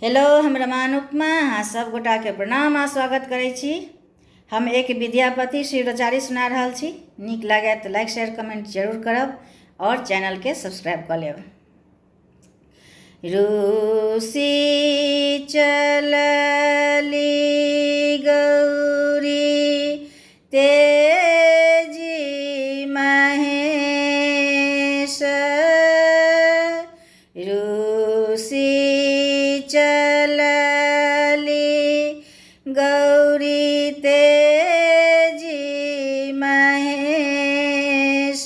Hello, हम रमान उपमा अहाँ सब गोटा के प्रणाम आ स्वागत करै छी। हम एक विद्यापति शिवरचारी सुना रहल छी। नीक लागे तो लाइक शेयर कमेंट जरूर करब और चैनल के सब्सक्राइब कर लेब। रूसी चलली गौरी तेजी महेश, रूसी चलली गौरी तेजी महेश,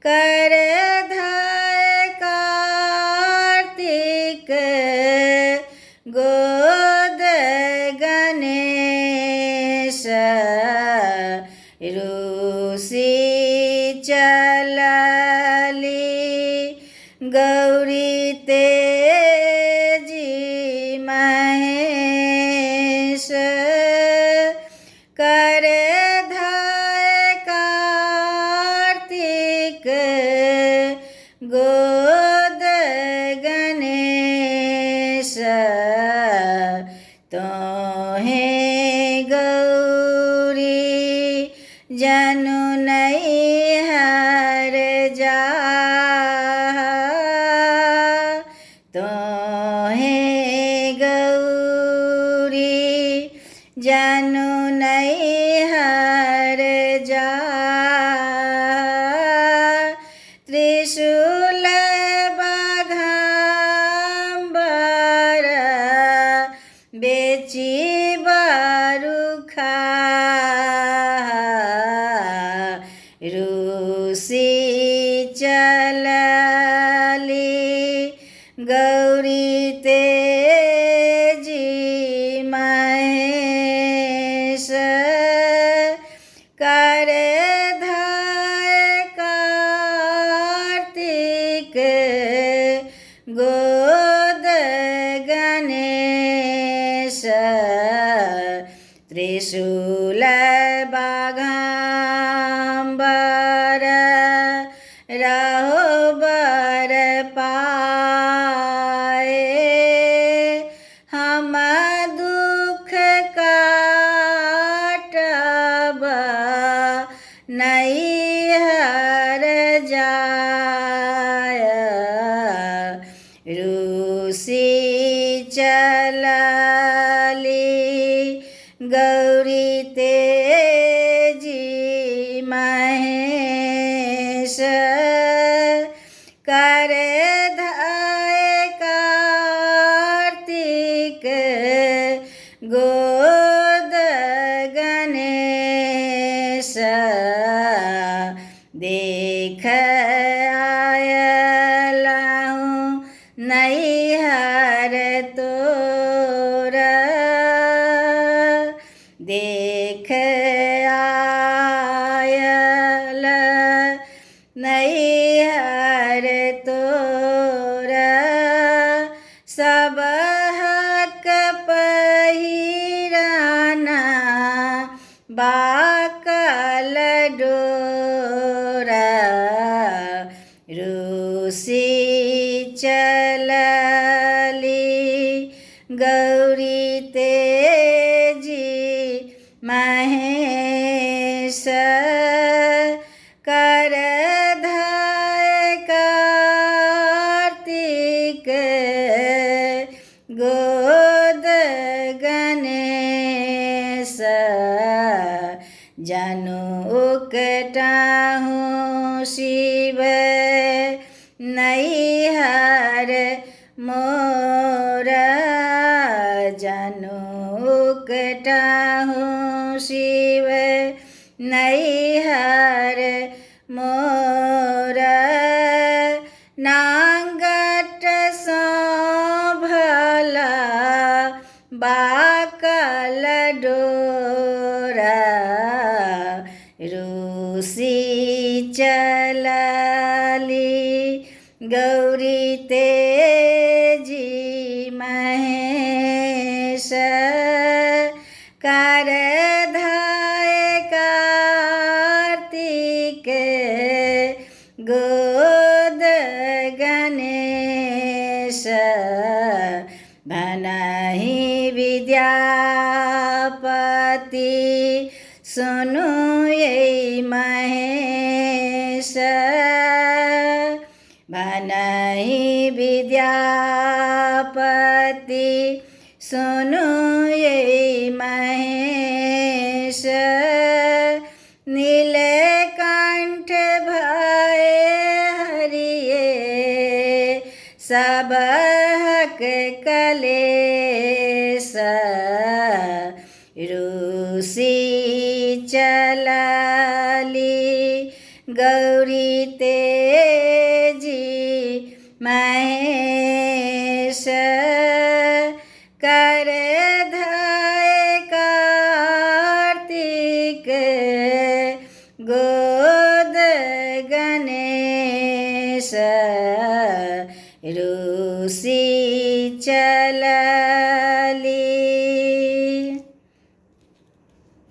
कर धाय कार्तिक गोद गणेश, रूसी चलली गौरी तेजी महेश, कर धाय कार्तिक गोद गणेश, तोहे गौरी जनु नैहर जा, तोहे गौरी जनु नैहर जा, त्रिशूल बाघाम्बर बेची बरुखा, रूसी चलली गौरी तेजी महेश, कर धाय कार्तिक गोद गणेश, त्रिशूल बाघाम्बर रहो बर पाए, हम दुख काटब नैहर जाय, रूसी चलली गौरी तेजी महेश, कर धाय कार्तिक गोद गणेश, देख आयलहूँ नैहर तोर, देख आयल नैहर तोर, सब हक पहिराना बाकल डोरा, रूसी चलली गौरी तेजी महेश, कर धाय कार्तिक गोद गणेश, जनु उकटाहूँ शिव नैहर मोरा, जनु उकटाहूँ शिव नैहर मोरा, नांगट सो भला बाकल डोरा, रूसी चलली गौरी तेजी महेश, कर धाय कार्तिक गोद गणेश। भनहि विद्यापति सुनु ये महेश भनहि विद्यापति सुनु ये महेश नीलकंठ भय हरिये सबहक कलेश रूसी चलली गौरी तेजी महेश कर धय कार्तिक गोद गणेश रूसी चलली